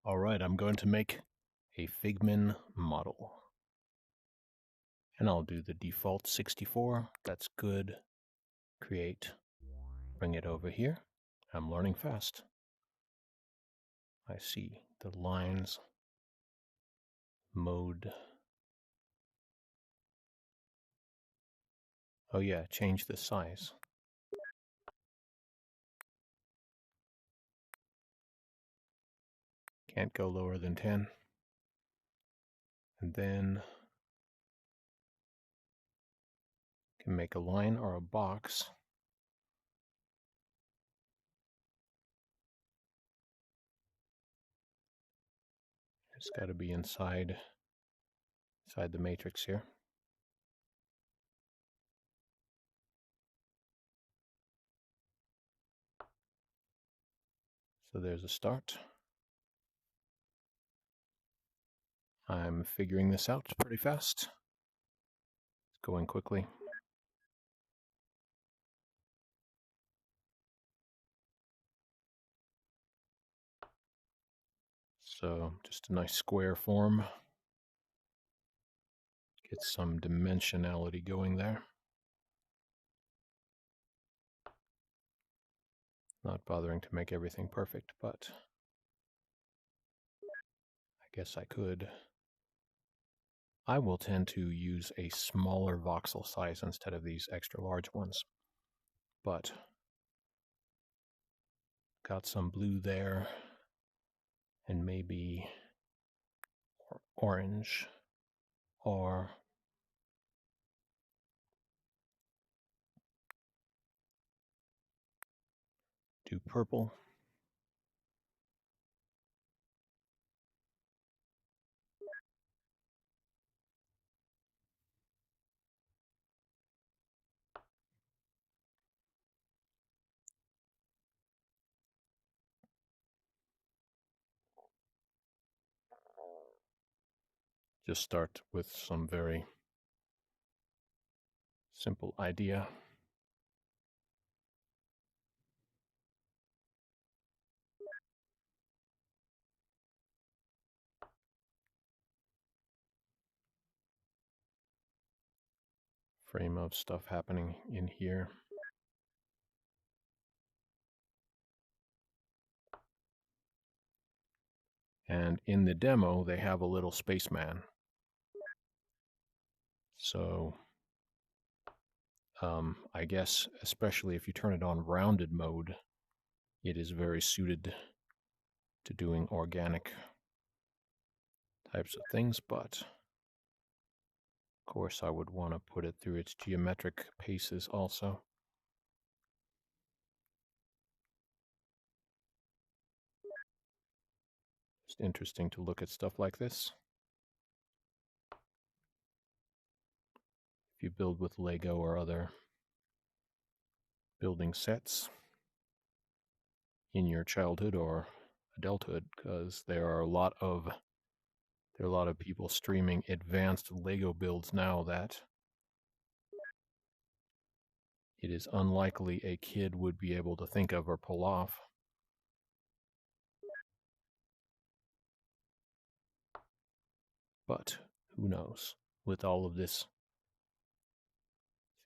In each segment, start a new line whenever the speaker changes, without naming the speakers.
Alright, I'm going to make a Figmin model. And I'll do the default 64. That's good. Create. Bring it over here. I'm learning fast. I see the lines. Mode. Oh yeah, change the size. Can't go lower than 10. And then can make a line or a box. It's got to be inside the matrix here. So there's a start. I'm figuring this out pretty fast. It's going quickly. So just a nice square form. Get some dimensionality going there. Not bothering to make everything perfect, but I guess I could. I will tend to use a smaller voxel size instead of these extra large ones. But got some blue there, and maybe orange, or do purple. Just start with some very simple idea. Frame of stuff happening in here. And in the demo, they have a little spaceman. So I guess, especially if you turn it on rounded mode, it is very suited to doing organic types of things, but of course I would want to put it through its geometric paces also. It's interesting to look at stuff like this. If you build with Lego or other building sets in your childhood or adulthood, because there are a lot of people streaming advanced Lego builds now that it is unlikely a kid would be able to think of or pull off. But who knows? With all of this,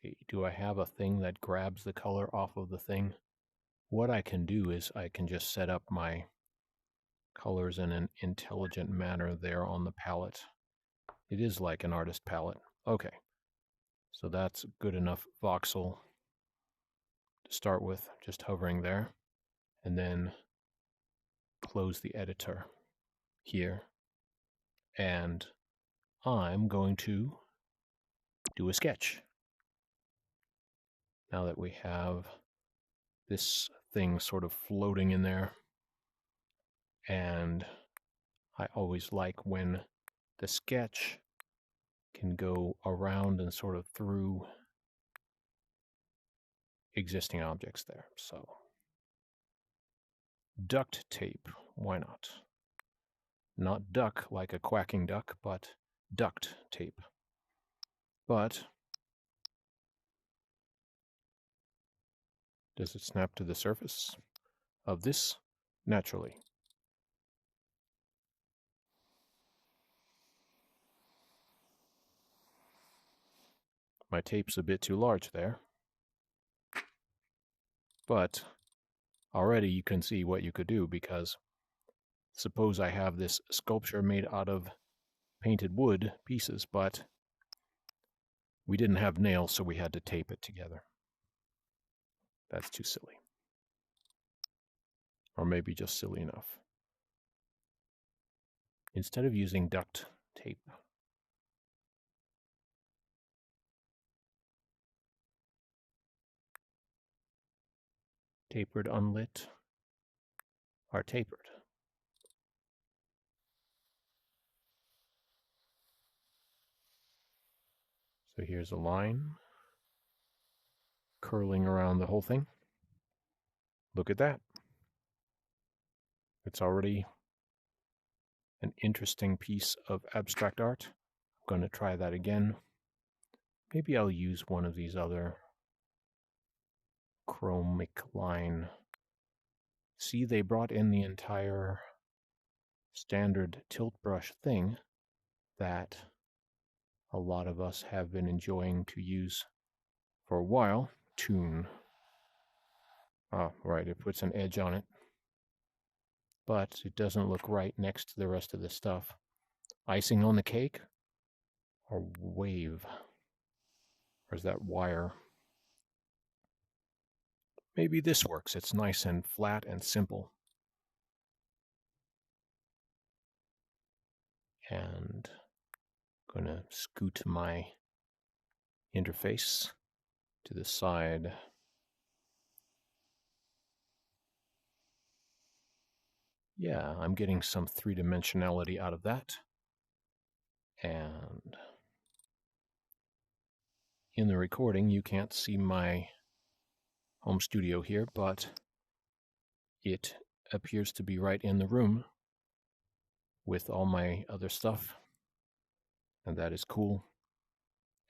see, do I have a thing that grabs the color off of the thing? What I can do is I can just set up my colors in an intelligent manner there on the palette. It is like an artist palette. Okay, so that's good enough voxel to start with, just hovering there, and then close the editor here, and I'm going to do a sketch. Now that we have this thing sort of floating in there, and I always like when the sketch can go around and sort of through existing objects there. So duct tape, why not? Not duck like a quacking duck, but duct tape. But does it snap to the surface of this? Naturally. My tape's a bit too large there. But already you can see what you could do, because suppose I have this sculpture made out of painted wood pieces, but we didn't have nails, so we had to tape it together. That's too silly. Or maybe just silly enough. Instead of using duct tape, tapered unlit are tapered. So here's a line curling around the whole thing. Look at that. It's already an interesting piece of abstract art. I'm going to try that again. Maybe I'll use one of these other chromic line. See, they brought in the entire standard tilt brush thing that a lot of us have been enjoying to use for a while. Tune. Ah, right, it puts an edge on it. But it doesn't look right next to the rest of the stuff. Icing on the cake? Or wave? Or is that wire? Maybe this works. It's nice and flat and simple. And I'm going to scoot my interface to the side. Yeah, I'm getting some three-dimensionality out of that. And in the recording, you can't see my home studio here, but it appears to be right in the room with all my other stuff, and that is cool.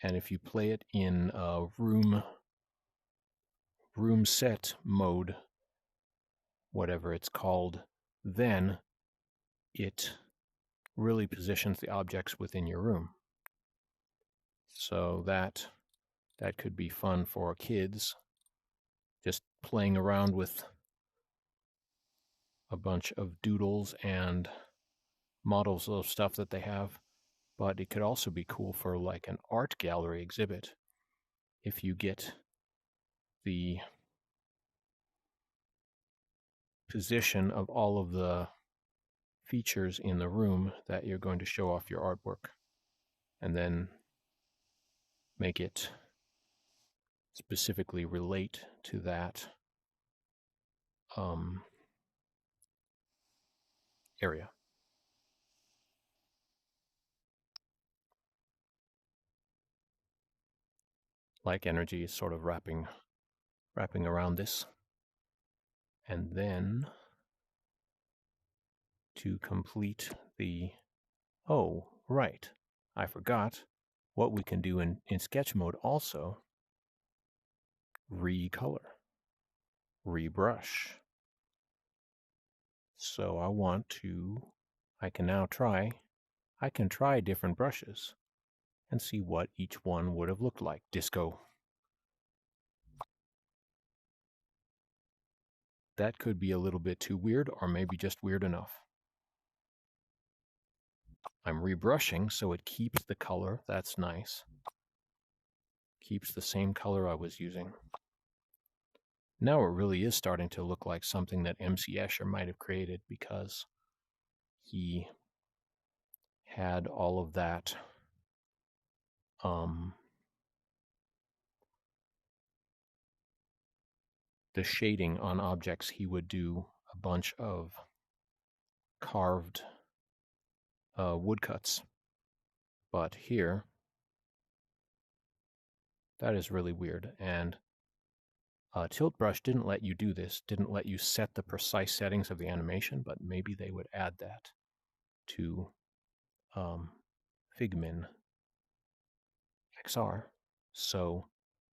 And if you play it in room set mode, whatever it's called, then it really positions the objects within your room. So that could be fun for kids, just playing around with a bunch of doodles and models of stuff that they have. But it could also be cool for like an art gallery exhibit if you get the position of all of the features in the room that you're going to show off your artwork, and then make it specifically relate to that area. Like energy is sort of wrapping around this. And then to complete the, oh, right, I forgot what we can do in sketch mode also. Recolor, rebrush. So I can now try different brushes and see what each one would have looked like. Disco. That could be a little bit too weird, or maybe just weird enough. I'm rebrushing so it keeps the color. That's nice. Keeps the same color I was using. Now it really is starting to look like something that M.C. Escher might have created, because he had all of that the shading on objects. He would do a bunch of carved woodcuts. But here, that is really weird. And Tilt Brush didn't let you do this, didn't let you set the precise settings of the animation, but maybe they would add that to Figmin XR, so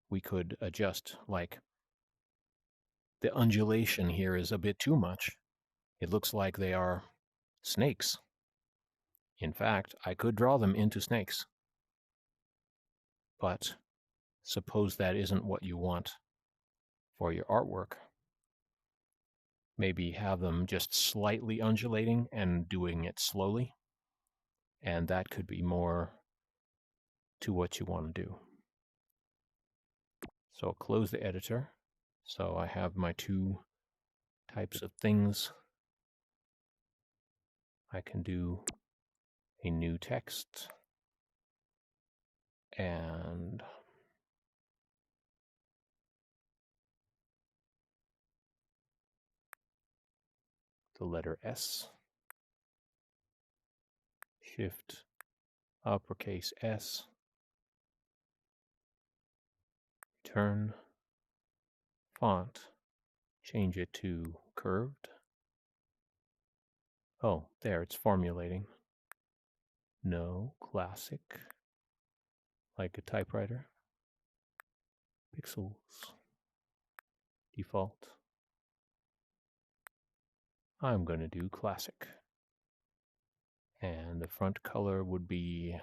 we could adjust, like, the undulation here is a bit too much. It looks like they are snakes. In fact, I could draw them into snakes, but suppose that isn't what you want for your artwork. Maybe have them just slightly undulating and doing it slowly. And that could be more to what you want to do. So I'll close the editor. So I have my two types of things. I can do a new text and the letter S, Shift uppercase S, return, font, change it to curved. Oh, there, it's formulating. No, classic, like a typewriter. Pixels, default. I'm going to do classic. And the front color would be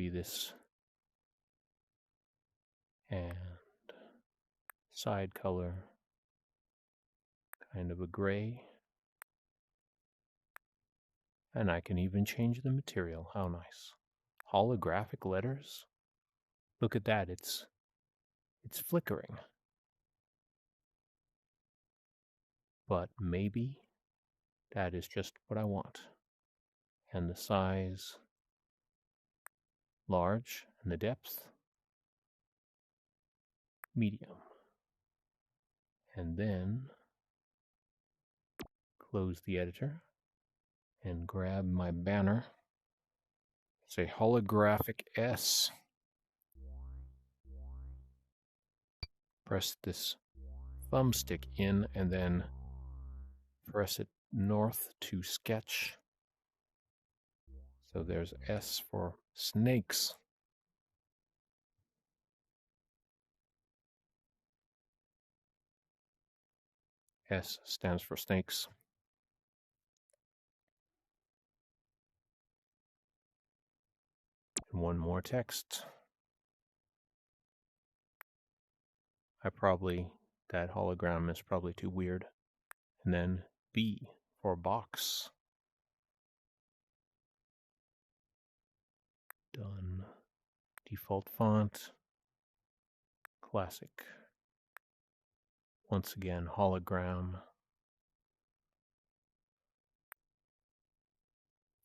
this, and side color kind of a gray. And I can even change the material. How nice. Holographic letters. Look at that, it's flickering. But maybe that is just what I want. And the size large, and the depth medium. And then close the editor and grab my banner. Say holographic S. Press this thumbstick in and then press it north to sketch. So there's S for snakes. S stands for snakes. And one more text. That hologram is probably too weird. And then B for box. Done. Default font. Classic. Once again, hologram.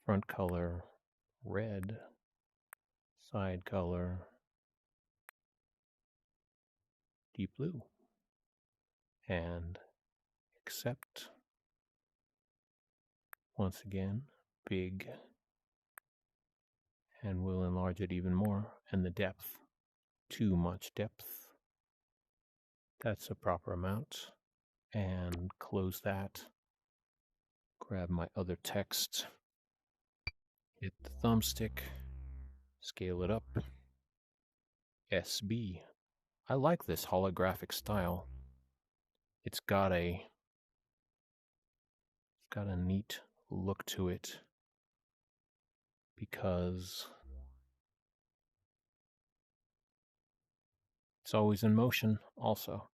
Front color, red. Side color, deep blue. And accept. Once again, big. And we'll enlarge it even more. And the depth. Too much depth. That's a proper amount. And close that. Grab my other text. Hit the thumbstick. Scale it up. SB. I like this holographic style. It's got a neat look to it because it's always in motion also,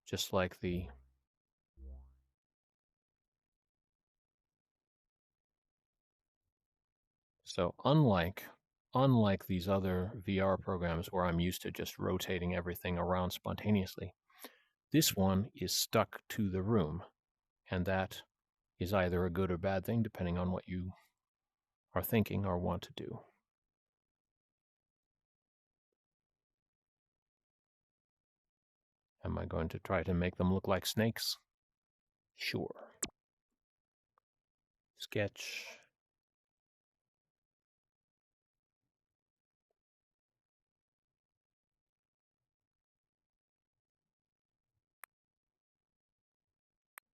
just like the so unlike these other VR programs where I'm used to just rotating everything around spontaneously, this one is stuck to the room, and that is either a good or bad thing depending on what you are thinking or want to do. Am I going to try to make them look like snakes? Sure. Sketch.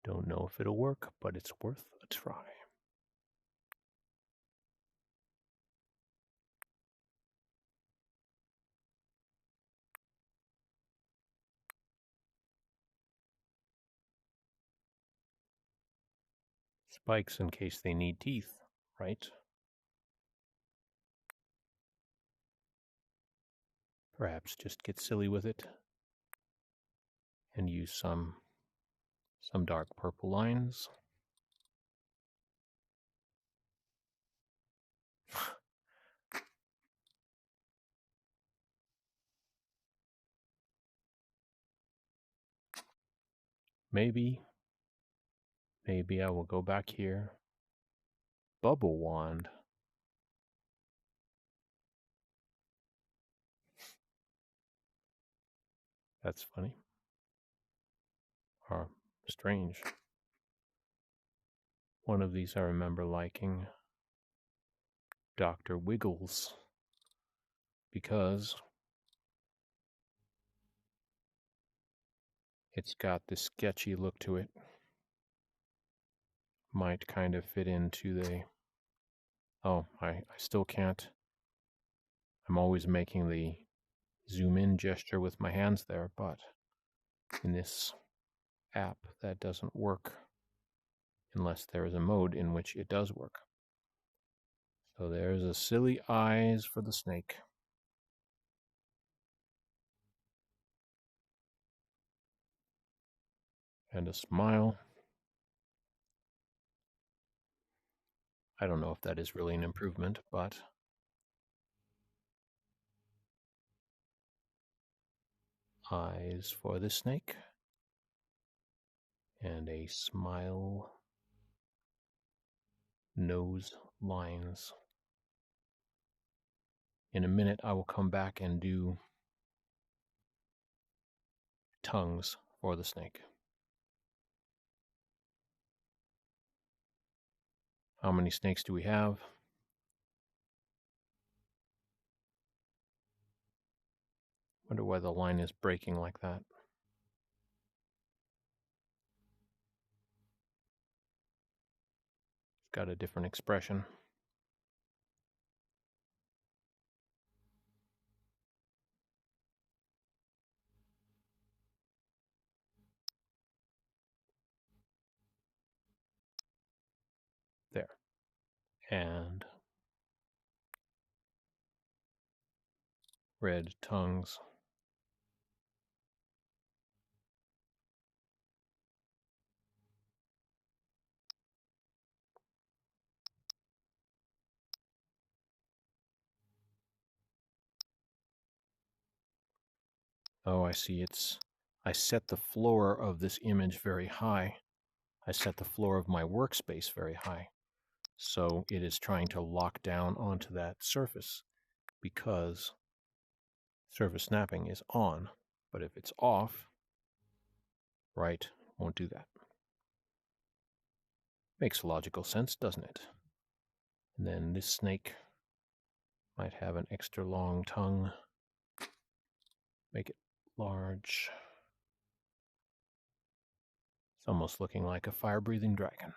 Don't know if it'll work, but it's worth a try. Spikes in case they need teeth, right? Perhaps just get silly with it and use some dark purple lines. Maybe I will go back here. Bubble wand. That's funny. Or strange. One of these I remember liking, Dr. Wiggles, because it's got this sketchy look to it. Might kind of fit into the... Oh, I still can't. I'm always making the zoom in gesture with my hands there, but in this app that doesn't work unless there is a mode in which it does work. So there's a silly eyes for the snake. And a smile. I don't know if that is really an improvement, but eyes for the snake. And a smile, nose lines. In a minute, I will come back and do tongues for the snake. How many snakes do we have? Wonder why the line is breaking like that. It's got a different expression. There. And red tongues. Oh, I see. I set the floor of this image very high. I set the floor of my workspace very high. So it is trying to lock down onto that surface because surface snapping is on. But if it's off, right, won't do that. Makes logical sense, doesn't it? And then this snake might have an extra long tongue. Make it large. It's almost looking like a fire-breathing dragon.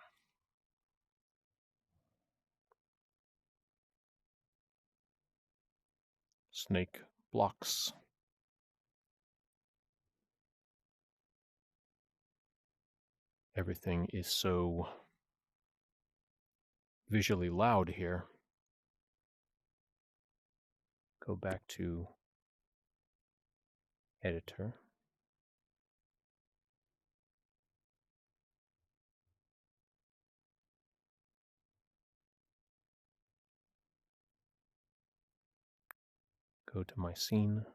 Snake blocks. Everything is so visually loud here. Go back to editor. Go to my scene,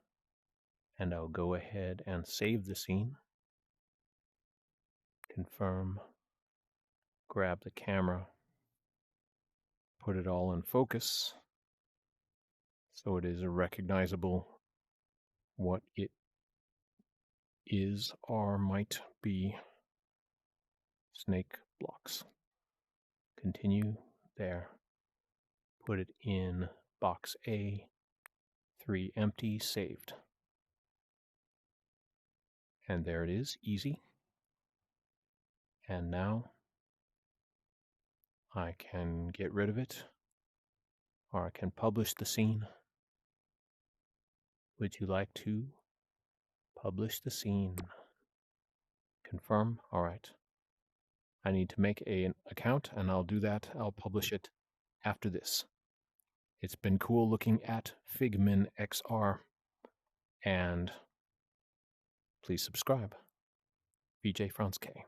and I'll go ahead and save the scene. Confirm. Grab the camera. Put it all in focus so it is recognizable what it is or might be. Snake blocks. Continue there. Put it in box A. 3 empty, saved. And there it is, easy. And now I can get rid of it, or I can publish the scene. Would you like to publish the scene? Confirm? All right. I need to make an account, and I'll do that. I'll publish it after this. It's been cool looking at Figmin XR, and please subscribe. VJ Franz K.